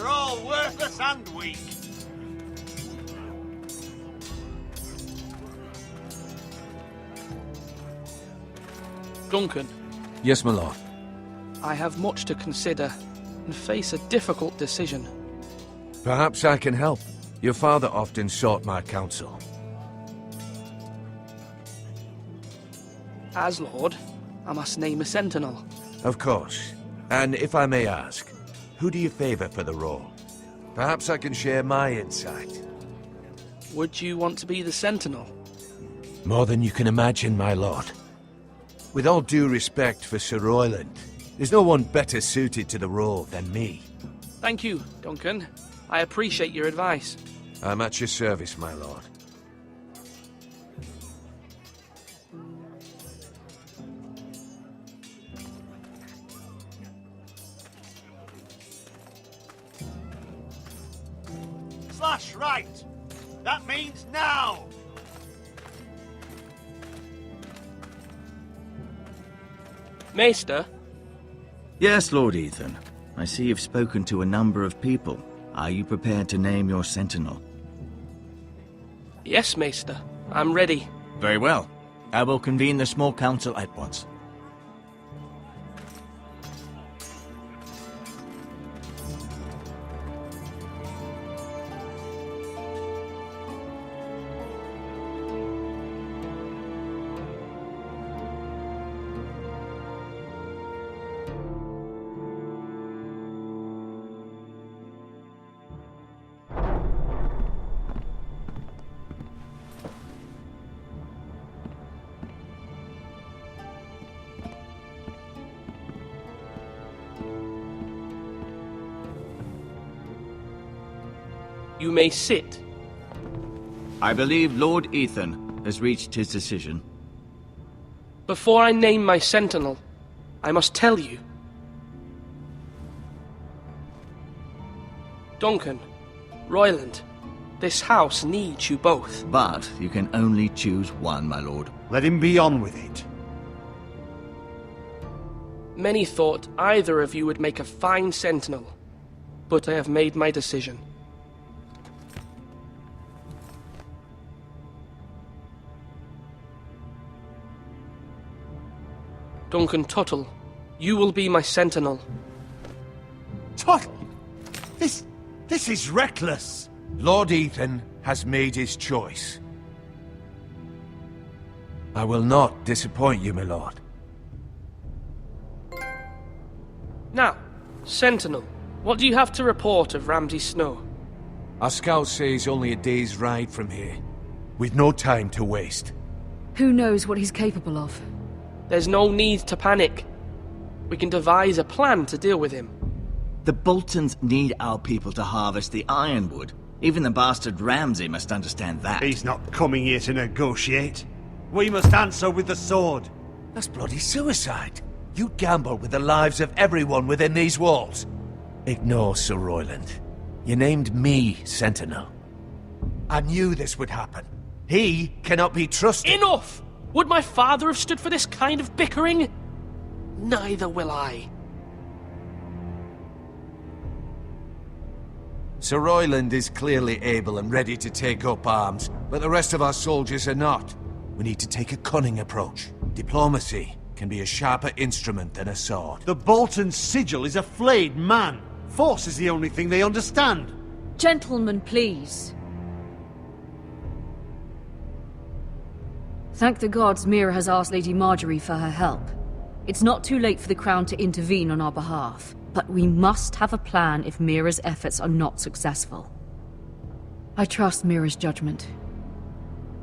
You're all worthless and weak. Duncan, Yes, my lord. I have much to consider and face a difficult decision. Perhaps I can help. Your father often sought my counsel. As Lord, I must name a sentinel. Of course. And if I may ask, who do you favor for the role? Perhaps I can share my insight. Would you want to be the sentinel? More than you can imagine, my lord. With all due respect for Sir Royland, there's no one better suited to the role than me. Thank you, Duncan. I appreciate your advice. I'm at your service, my lord. Slash right. That means now. Maester, Yes, Lord Ethan. I see you've spoken to a number of people. Are you prepared to name your sentinel? yes, Maester. I'm ready. Very well. I will convene the small council at once. You may sit. I believe Lord Ethan has reached his decision. Before I name my sentinel, I must tell you. Duncan, Royland, this house needs you both. But you can only choose one, my lord. Let him be on with it. Many thought either of you would make a fine sentinel, but I have made my decision. Duncan Tuttle, you will be my sentinel. Tuttle! This is reckless. Lord Ethan has made his choice. I will not disappoint you, my lord. Now, sentinel, what do you have to report of Ramsay Snow? Our scouts say he's only a day's ride from here, with no time to waste. Who knows what he's capable of? There's no need to panic. We can devise a plan to deal with him. The Boltons need our people to harvest the ironwood. Even the bastard Ramsay must understand that. He's not coming here to negotiate. We must answer with the sword. That's bloody suicide. You gamble with the lives of everyone within these walls. Ignore Sir Royland. You named me Sentinel. I knew this would happen. He cannot be trusted. Enough! Would my father have stood for this kind of bickering? Neither will I. Sir Royland is clearly able and ready to take up arms, but the rest of our soldiers are not. We need to take a cunning approach. Diplomacy can be a sharper instrument than a sword. The Bolton sigil is a flayed man. Force is the only thing they understand. Gentlemen, please. Thank the gods Mira has asked Lady Marjorie for her help. It's not too late for the Crown to intervene on our behalf, but we must have a plan if Mira's efforts are not successful. I trust Mira's judgment.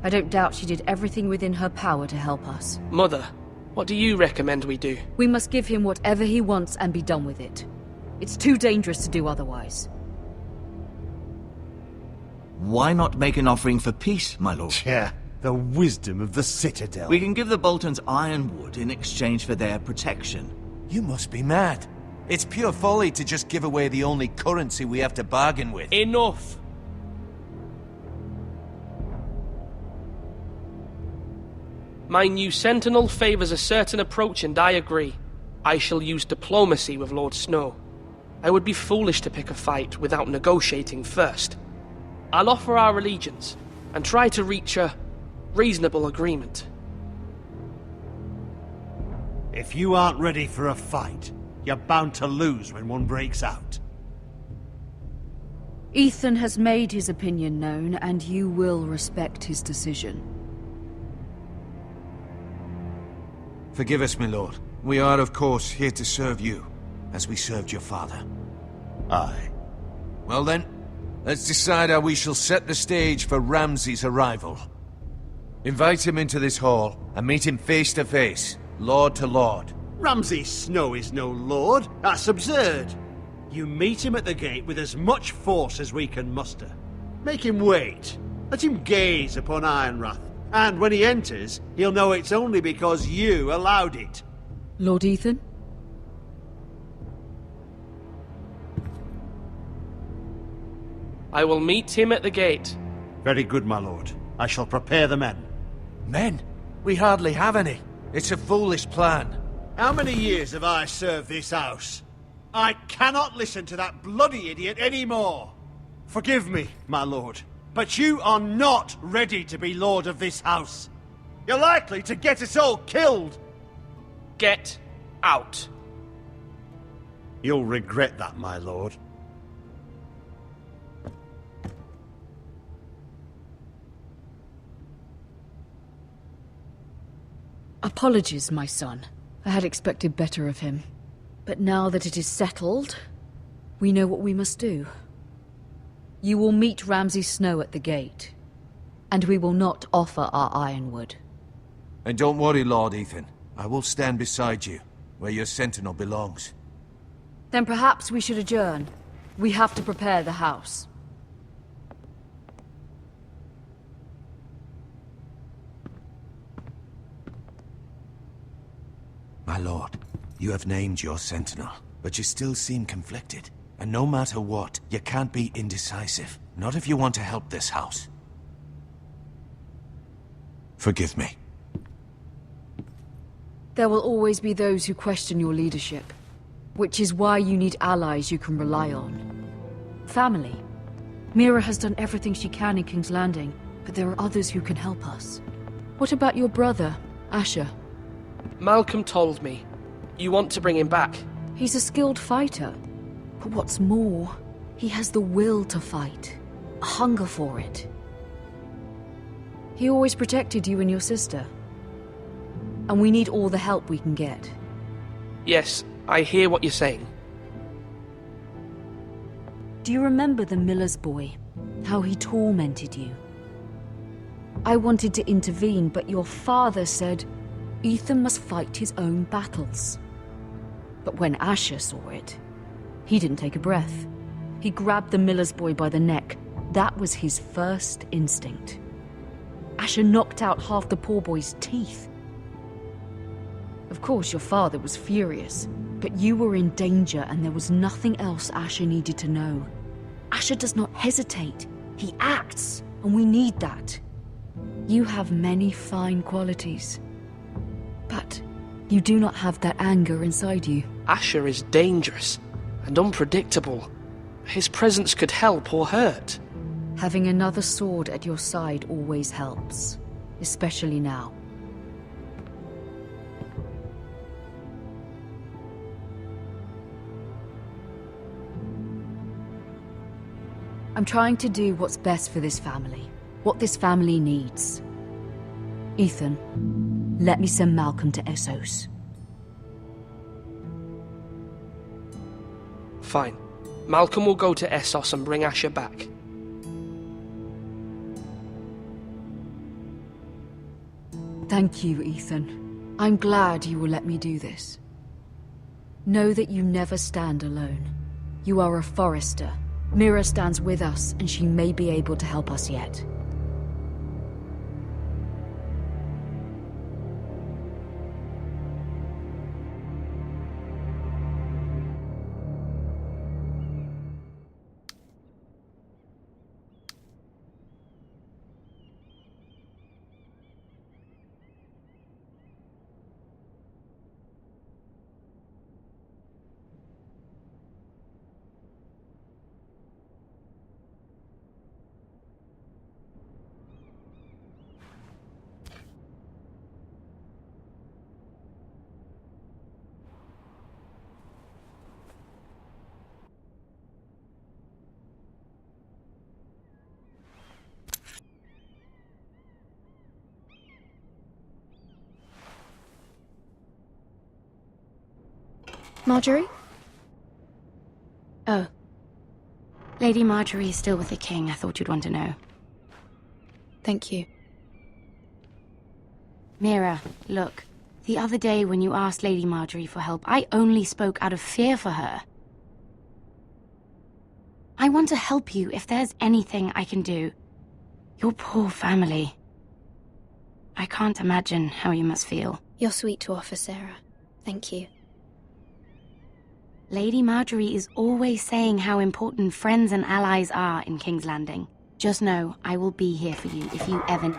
I don't doubt she did everything within her power to help us. Mother, what do you recommend we do? We must give him whatever he wants and be done with it. It's too dangerous to do otherwise. Why not make an offering for peace, my lord? Yeah, the wisdom of the Citadel. We can give the Boltons ironwood in exchange for their protection. You must be mad. It's pure folly to just give away the only currency we have to bargain with. Enough! My new sentinel favors a certain approach, and I agree. I shall use diplomacy with Lord Snow. I would be foolish to pick a fight without negotiating first. I'll offer our allegiance and try to reach a reasonable agreement. If you aren't ready for a fight, you're bound to lose when one breaks out. Ethan has made his opinion known, and you will respect his decision. Forgive us, my lord. We are, of course, here to serve you, as we served your father. Aye. Well then, let's decide how we shall set the stage for Ramsay's arrival. Invite him into this hall, and meet him face to face, lord to lord. Ramsay Snow is no lord. That's absurd. You meet him at the gate with as much force as we can muster. Make him wait. Let him gaze upon Ironrath. And when he enters, he'll know it's only because you allowed it. Lord Ethan? I will meet him at the gate. Very good, my lord. I shall prepare the men. Men? We hardly have any. It's a foolish plan. How many years have I served this house? I cannot listen to that bloody idiot anymore. Forgive me, my lord, but you are not ready to be lord of this house. You're likely to get us all killed. Get out. You'll regret that, my lord. Apologies, my son. I had expected better of him. But now that it is settled, we know what we must do. You will meet Ramsay Snow at the gate, and we will not offer our ironwood. And don't worry, Lord Ethan. I will stand beside you, where your sentinel belongs. Then perhaps we should adjourn. We have to prepare the house. My lord, you have named your sentinel, but you still seem conflicted. And no matter what, you can't be indecisive. Not if you want to help this house. Forgive me. There will always be those who question your leadership, which is why you need allies you can rely on. Family. Mira has done everything she can in King's Landing, but there are others who can help us. What about your brother, Asher? Malcolm told me. You want to bring him back? He's a skilled fighter. But what's more, he has the will to fight. A hunger for it. He always protected you and your sister. And we need all the help we can get. Yes, I hear what you're saying. Do you remember the miller's boy? How he tormented you? I wanted to intervene, but your father said Ethan must fight his own battles. But when Asher saw it, he didn't take a breath. He grabbed the miller's boy by the neck. That was his first instinct. Asher knocked out half the poor boy's teeth. Of course, your father was furious, but you were in danger and there was nothing else Asher needed to know. Asher does not hesitate. He acts, and we need that. You have many fine qualities, but you do not have that anger inside you. Asher is dangerous and unpredictable. His presence could help or hurt. Having another sword at your side always helps, especially now. I'm trying to do what's best for this family, what this family needs. Ethan, let me send Malcolm to Essos. Fine. Malcolm will go to Essos and bring Asher back. Thank you, Ethan. I'm glad you will let me do this. Know that you never stand alone. You are a Forrester. Mira stands with us, and she may be able to help us yet. Marjorie? Oh. Lady Marjorie is still with the king. I thought you'd want to know. Thank you. Mira, look. The other day when you asked Lady Marjorie for help, I only spoke out of fear for her. I want to help you if there's anything I can do. Your poor family. I can't imagine how you must feel. You're sweet to offer, Sarah. Thank you. Lady Marjorie is always saying how important friends and allies are in King's Landing. Just know, I will be here for you if you ever...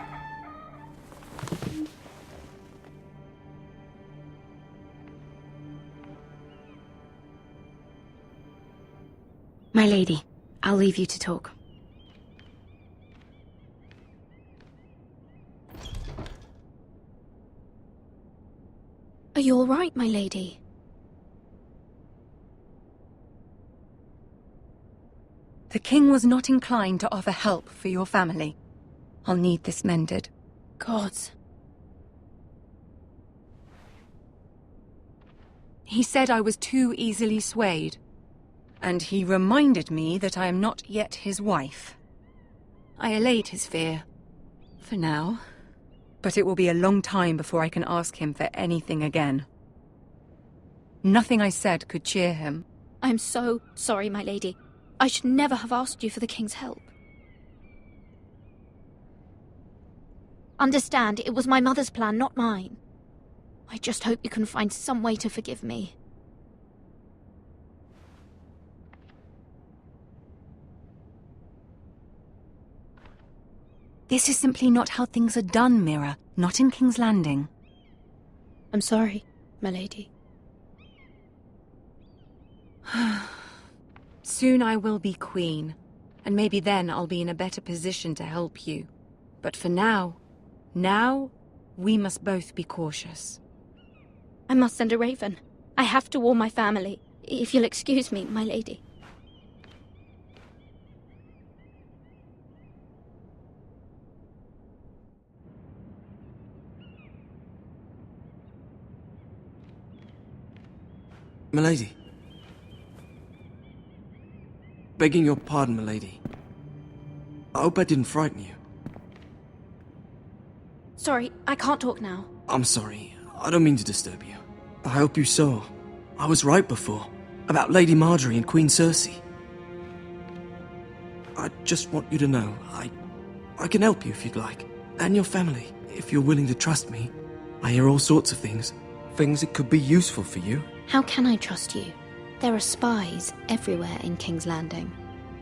My lady, I'll leave you to talk. Are you all right, my lady? The king was not inclined to offer help for your family. I'll need this mended. Gods. He said I was too easily swayed. And he reminded me that I am not yet his wife. I allayed his fear. For now. But it will be a long time before I can ask him for anything again. Nothing I said could cheer him. I'm so sorry, my lady. I should never have asked you for the king's help. Understand, it was my mother's plan, not mine. I just hope you can find some way to forgive me. This is simply not how things are done, Mira. Not in King's Landing. I'm sorry, my lady. Soon I will be queen, and maybe then I'll be in a better position to help you. But for now, we must both be cautious. I must send a raven. I have to warn my family. If you'll excuse me, my lady. Milady. Begging your pardon, milady. I hope I didn't frighten you. Sorry, I can't talk now. I'm sorry. I don't mean to disturb you. I hope you saw. I was right before. About Lady Marjorie and Queen Cersei. I just want you to know, I can help you if you'd like. And your family, if you're willing to trust me. I hear all sorts of things. Things that could be useful for you. How can I trust you? There are spies everywhere in King's Landing.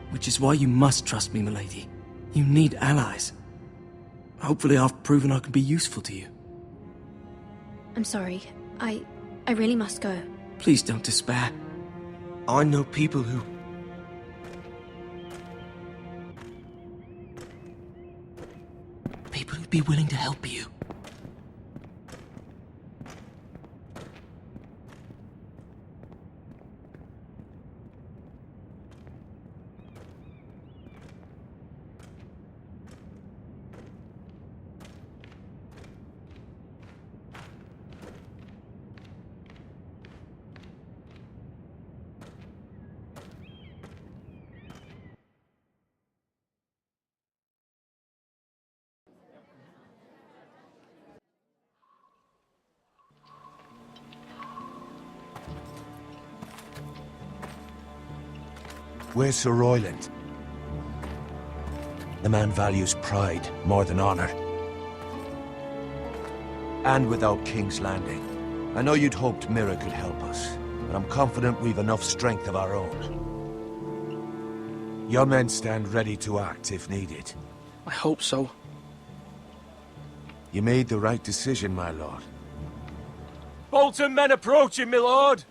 Which is why you must trust me, milady. You need allies. Hopefully I've proven I can be useful to you. I'm sorry. I really must go. Please don't despair. I know people who... People who'd be willing to help you. Where's Sir Royland? The man values pride more than honor. And without King's Landing. I know you'd hoped Mira could help us, but I'm confident we've enough strength of our own. Your men stand ready to act if needed. I hope so. You made the right decision, my lord. Bolton men approaching, my lord!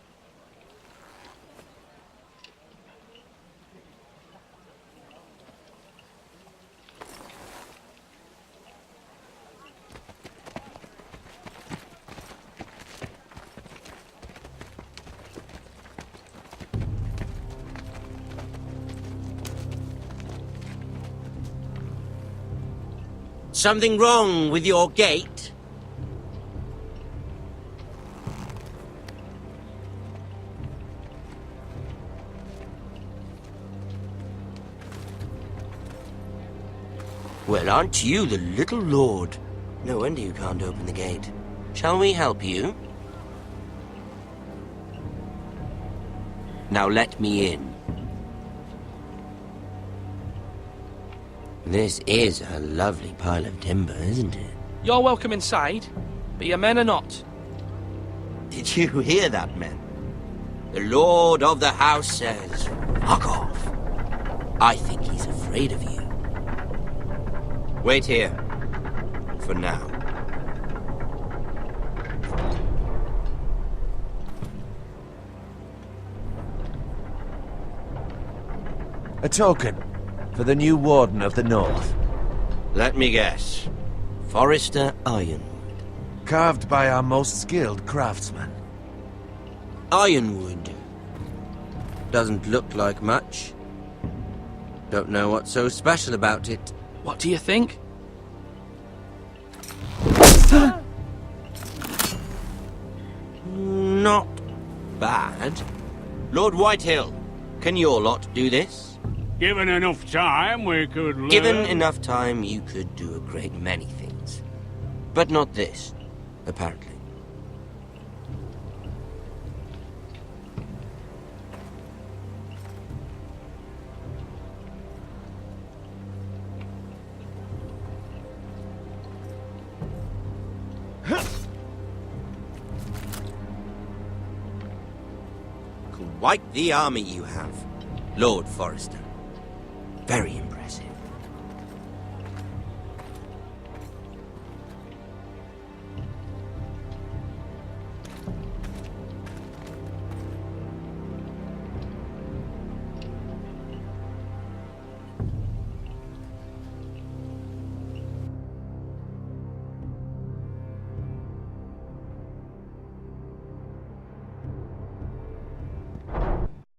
Something wrong with your gate? Well, aren't you the little lord? No wonder you can't open the gate. Shall we help you? Now let me in. This is a lovely pile of timber, isn't it? You're welcome inside, but your men are not. Did you hear that, men? The lord of the house says, fuck off. I think he's afraid of you. Wait here. For now. A token for the new Warden of the North. Let me guess. Forrester Ironwood. Carved by our most skilled craftsman. Ironwood. Doesn't look like much. Don't know what's so special about it. What do you think? Not bad. Lord Whitehill, can your lot do this? Given enough time, we could learn. Given enough time, you could do a great many things. But not this, apparently. Quite the army you have, Lord Forrester. Very impressive.